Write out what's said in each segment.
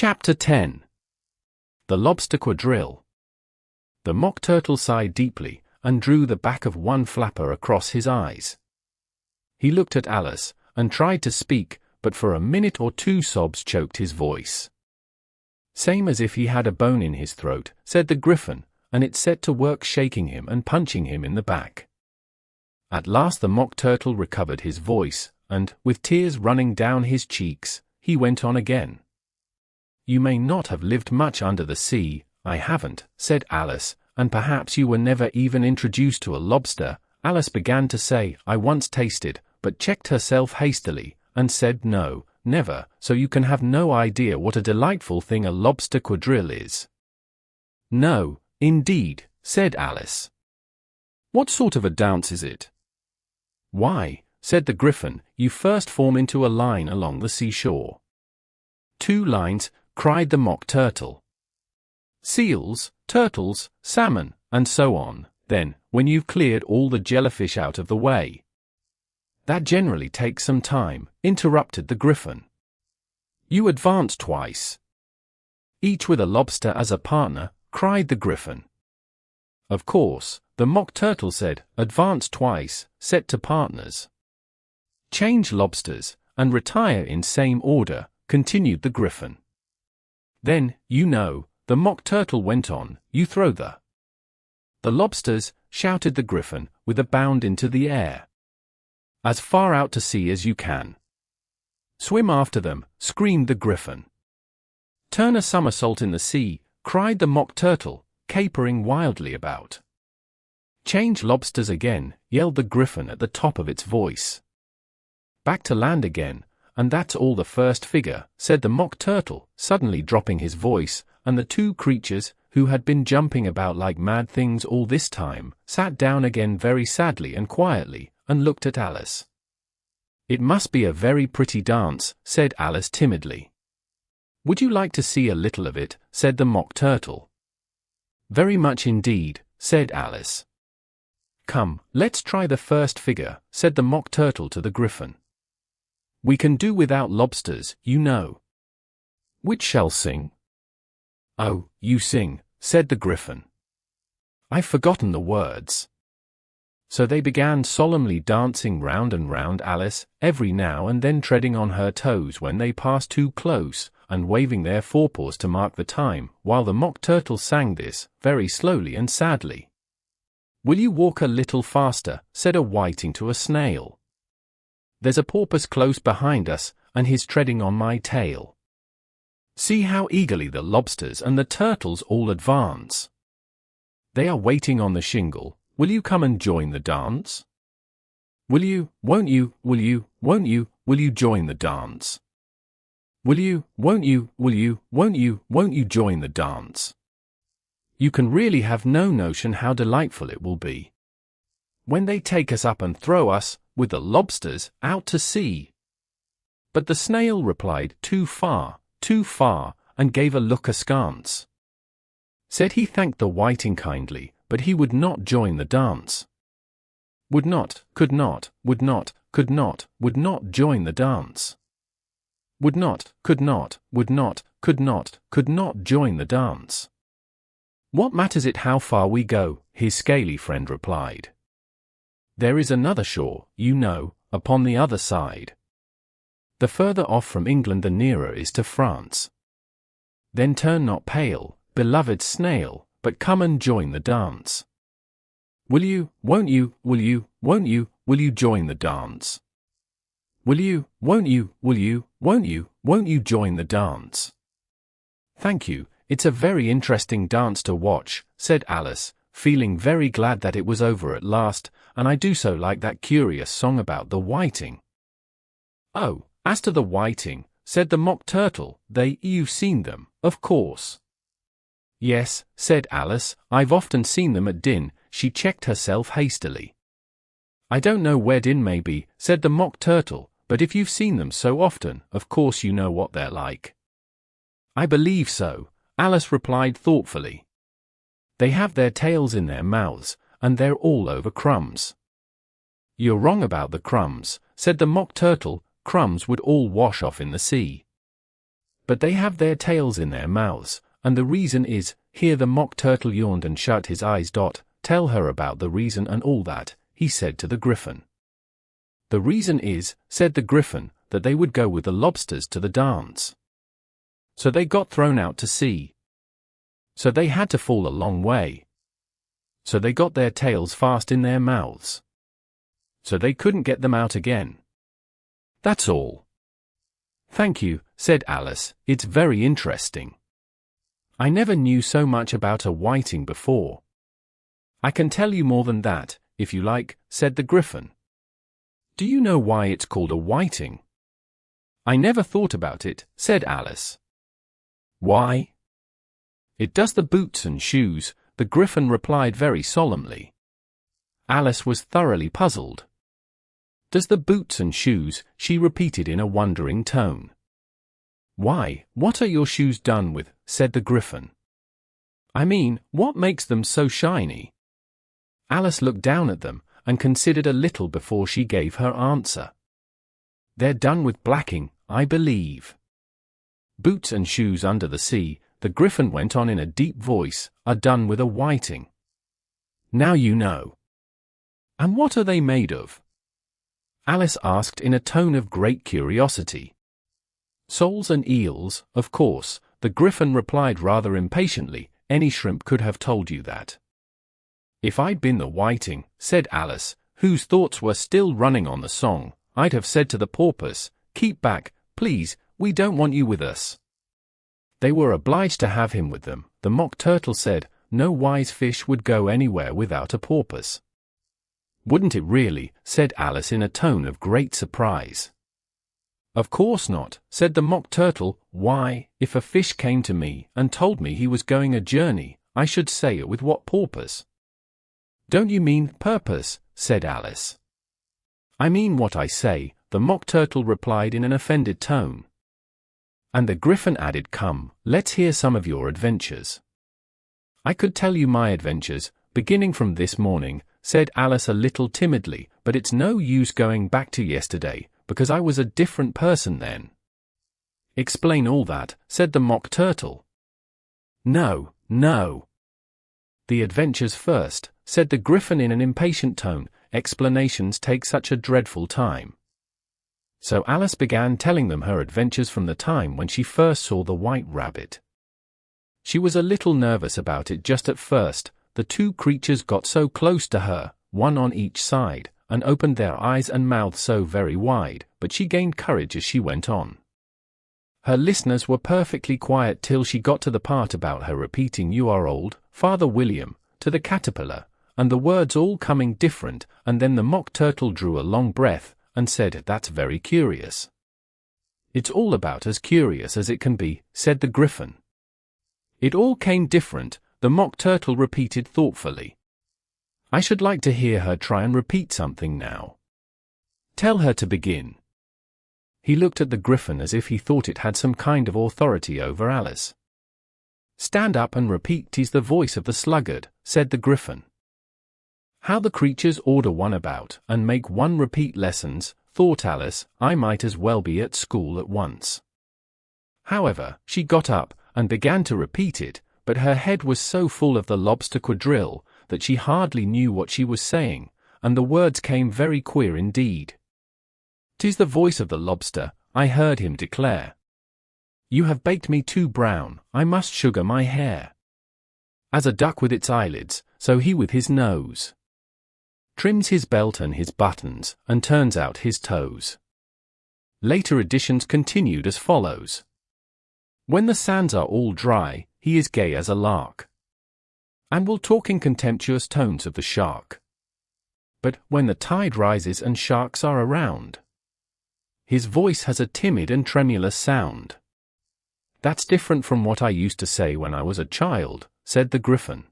Chapter 10. The Lobster Quadrille. The Mock Turtle sighed deeply, and drew the back of one flapper across his eyes. He looked at Alice, and tried to speak, but for a minute or two sobs choked his voice. "Same as if he had a bone in his throat," said the Gryphon, and it set to work shaking him and punching him in the back. At last the Mock Turtle recovered his voice, and, with tears running down his cheeks, he went on again. "You may not have lived much under the sea, I haven't," said Alice, "and perhaps you were never even introduced to a lobster." Alice began to say, "I once tasted," but checked herself hastily, and said, "No, never, so you can have no idea what a delightful thing a lobster quadrille is." "No, indeed," said Alice. "What sort of a dance is it?" "Why," said the Gryphon, "you first form into a line along the seashore." "2 lines," cried the Mock Turtle. "Seals, turtles, salmon, and so on, then, when you've cleared all the jellyfish out of the way." "That generally takes some time," interrupted the Gryphon. "You advance twice." "Each with a lobster as a partner," cried the Gryphon. "Of course," the Mock Turtle said, "advance twice, set to partners." "Change lobsters, and retire in same order," continued the Gryphon. "Then, you know," the Mock Turtle went on, "you throw the lobsters," shouted the Gryphon, with a bound into the air, "as far out to sea as you can." "Swim after them," screamed the Gryphon. "Turn a somersault in the sea," cried the Mock Turtle, capering wildly about. "Change lobsters again," yelled the Gryphon at the top of its voice. "Back to land again, and that's all the first figure," said the Mock Turtle, suddenly dropping his voice, and the 2 creatures, who had been jumping about like mad things all this time, sat down again very sadly and quietly, and looked at Alice. "It must be a very pretty dance," said Alice timidly. "Would you like to see a little of it?" said the Mock Turtle. "Very much indeed," said Alice. "Come, let's try the first figure," said the Mock Turtle to the Gryphon. "We can do without lobsters, you know." "Which shall sing?" "Oh, you sing," said the Gryphon. "I've forgotten the words." So they began solemnly dancing round and round Alice, every now and then treading on her toes when they passed too close, and waving their forepaws to mark the time, while the Mock Turtle sang this, very slowly and sadly. "Will you walk a little faster?" said a whiting to a snail. "There's a porpoise close behind us, and he's treading on my tail. See how eagerly the lobsters and the turtles all advance. They are waiting on the shingle. Will you come and join the dance? Will you, won't you, will you, won't you join the dance? Will you, won't you, will you, won't you join the dance? You can really have no notion how delightful it will be when they take us up and throw us, with the lobsters, out to sea." But the snail replied, too far, and gave a look askance. Said he thanked the whiting kindly, but he would not join the dance. Would not, could not, would not, could not join the dance. Would not, could not, would not, could not join the dance. "What matters it how far we go?" his scaly friend replied. "There is another shore, you know, upon the other side. The further off from England the nearer is to France. Then turn not pale, beloved snail, but come and join the dance. Will you, won't you, will you join the dance? Will you, won't you, will you, won't you join the dance?" "Thank you, it's a very interesting dance to watch," said Alice, feeling very glad that it was over at last, "and I do so like that curious song about the whiting." "Oh, as to the whiting," said the Mock Turtle, "you've seen them, of course." "Yes," said Alice, "I've often seen them at Din." She checked herself hastily. "I don't know where Din may be," said the Mock Turtle, "but if you've seen them so often, of course you know what they're like." "I believe so," Alice replied thoughtfully. "They have their tails in their mouths, and they're all over crumbs." "You're wrong about the crumbs," said the Mock Turtle. "Crumbs would all wash off in the sea." But they have their tails in their mouths, and the reason is, here the Mock Turtle yawned and shut his eyes. Tell her about the reason and all that, he said to the Gryphon. The reason is, said the Gryphon, that they would go with the lobsters to the dance. So they got thrown out to sea. So they had to fall a long way. So they got their tails fast in their mouths. So they couldn't get them out again. That's all. Thank you, said Alice, it's very interesting. I never knew so much about a whiting before. I can tell you more than that, if you like, said the Gryphon. Do you know why it's called a whiting? I never thought about it, said Alice. Why? It does the boots and shoes, the Gryphon replied very solemnly. Alice was thoroughly puzzled. Does the boots and shoes, she repeated in a wondering tone. Why, what are your shoes done with, said the Gryphon. I mean, what makes them so shiny? Alice looked down at them, and considered a little before she gave her answer. They're done with blacking, I believe. Boots and shoes under the sea, the Gryphon went on in a deep voice, are done with a whiting. Now you know. And what are they made of? Alice asked in a tone of great curiosity. Soles and eels, of course, the Gryphon replied rather impatiently, any shrimp could have told you that. If I'd been the whiting, said Alice, whose thoughts were still running on the song, I'd have said to the porpoise, keep back, please, we don't want you with us. They were obliged to have him with them. The Mock Turtle said, no wise fish would go anywhere without a porpoise. Wouldn't it really, said Alice in a tone of great surprise. Of course not, said the Mock Turtle. Why, if a fish came to me and told me he was going a journey, I should say it with what purpose? Don't you mean purpose, said Alice. I mean what I say, the Mock Turtle replied in an offended tone. And the Gryphon added, come, let's hear some of your adventures. I could tell you my adventures, beginning from this morning, said Alice a little timidly, but it's no use going back to yesterday, because I was a different person then. Explain all that, said the Mock Turtle. No, no. The adventures first, said the Gryphon in an impatient tone, explanations take such a dreadful time. So Alice began telling them her adventures from the time when she first saw the white rabbit. She was a little nervous about it just at first. The two creatures got so close to her, one on each side, and opened their eyes and mouths so very wide, but she gained courage as she went on. Her listeners were perfectly quiet till she got to the part about her repeating "You are old, Father William," to the caterpillar, and the words all coming different, and then the Mock Turtle drew a long breath, and said, "That's very curious." "It's all about as curious as it can be," said the Gryphon. "It all came different," the Mock Turtle repeated thoughtfully. "I should like to hear her try and repeat something now. Tell her to begin." He looked at the Gryphon as if he thought it had some kind of authority over Alice. "Stand up and repeat." "'Tis the voice of the sluggard," said the Gryphon. "How the creatures order one about, and make one repeat lessons," thought Alice. "I might as well be at school at once." However, she got up, and began to repeat it, but her head was so full of the Lobster Quadrille, that she hardly knew what she was saying, and the words came very queer indeed. "'Tis the voice of the lobster," I heard him declare. "You have baked me too brown, I must sugar my hair. As a duck with its eyelids, so he with his nose trims his belt and his buttons, and turns out his toes." Later editions continued as follows. "When the sands are all dry, he is gay as a lark, and will talk in contemptuous tones of the shark. But when the tide rises and sharks are around, his voice has a timid and tremulous sound." "That's different from what I used to say when I was a child," said the Gryphon.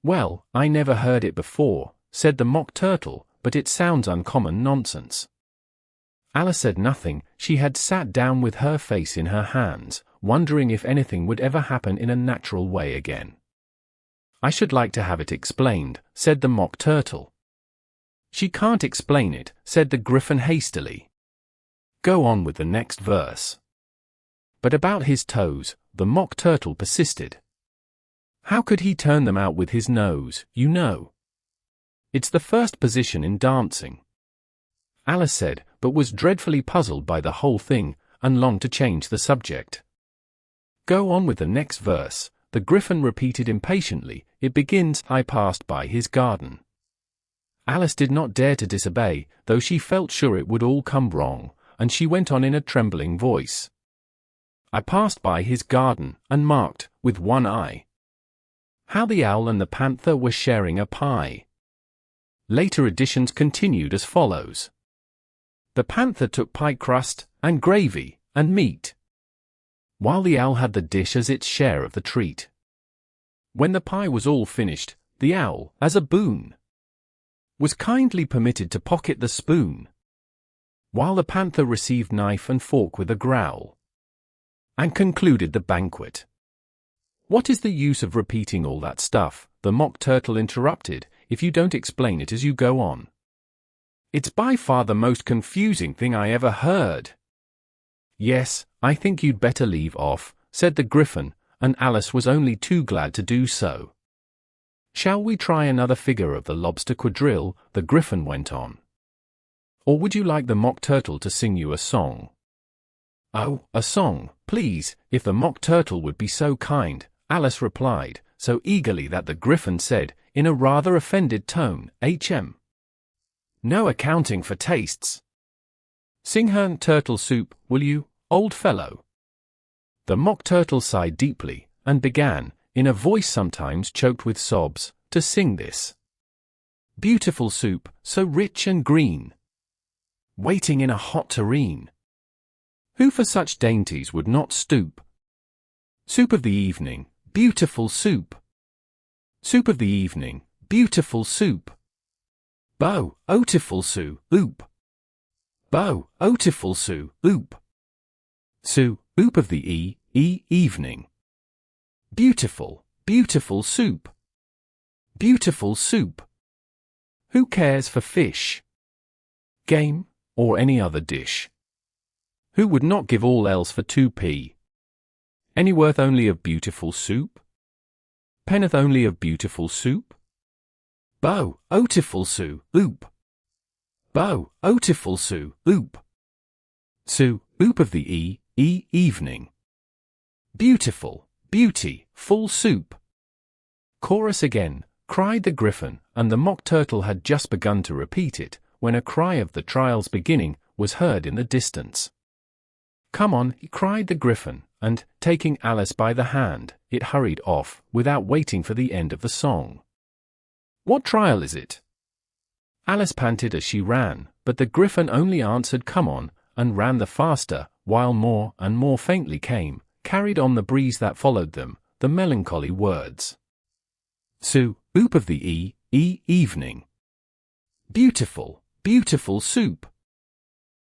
"Well, I never heard it before," said the Mock Turtle, "but it sounds uncommon nonsense." Alice said nothing. She had sat down with her face in her hands, wondering if anything would ever happen in a natural way again. "I should like to have it explained," said the Mock Turtle. "She can't explain it," said the Gryphon hastily. "Go on with the next verse." But about his toes, the Mock Turtle persisted. How could he turn them out with his nose, you know? It's the first position in dancing. Alice said, but was dreadfully puzzled by the whole thing, and longed to change the subject. Go on with the next verse, the Gryphon repeated impatiently. It begins, I passed by his garden. Alice did not dare to disobey, though she felt sure it would all come wrong, and she went on in a trembling voice. I passed by his garden, and marked, with one eye, how the owl and the panther were sharing a pie. Later editions continued as follows. The panther took pie crust, and gravy, and meat, while the owl had the dish as its share of the treat. When the pie was all finished, the owl, as a boon, was kindly permitted to pocket the spoon, while the panther received knife and fork with a growl, and concluded the banquet. What is the use of repeating all that stuff? The Mock Turtle interrupted, if you don't explain it as you go on. It's by far the most confusing thing I ever heard. Yes, I think you'd better leave off, said the Gryphon, and Alice was only too glad to do so. Shall we try another figure of the Lobster Quadrille? The Gryphon went on. Or would you like the Mock Turtle to sing you a song? Oh, a song, please, if the Mock Turtle would be so kind, Alice replied, so eagerly that the Gryphon said, in a rather offended tone, No accounting for tastes. Sing her turtle soup, will you, old fellow? The Mock Turtle sighed deeply, and began, in a voice sometimes choked with sobs, to sing this. Beautiful soup, so rich and green, waiting in a hot tureen. Who for such dainties would not stoop? Soup of the evening, beautiful soup. Soup of the evening, beautiful soup. Bo, otiful soup. Bo, otiful soup. Soup of the evening. Beautiful, beautiful soup. Beautiful soup. Who cares for fish, game, or any other dish? Who would not give all else for 2p? Any worth only of beautiful soup? Penneth only of beautiful soup? Bo, otiful soup. Bo, otiful soup. Soup of the evening. Beautiful, beauty, full soup. Chorus again, cried the Gryphon, and the Mock Turtle had just begun to repeat it, when a cry of the trial's beginning was heard in the distance. Come on, cried the Gryphon, and, taking Alice by the hand, it hurried off, without waiting for the end of the song. What trial is it? Alice panted as she ran, but the Gryphon only answered come on, and ran the faster, while more and more faintly came, carried on the breeze that followed them, the melancholy words. Soup of the evening. Beautiful, beautiful soup.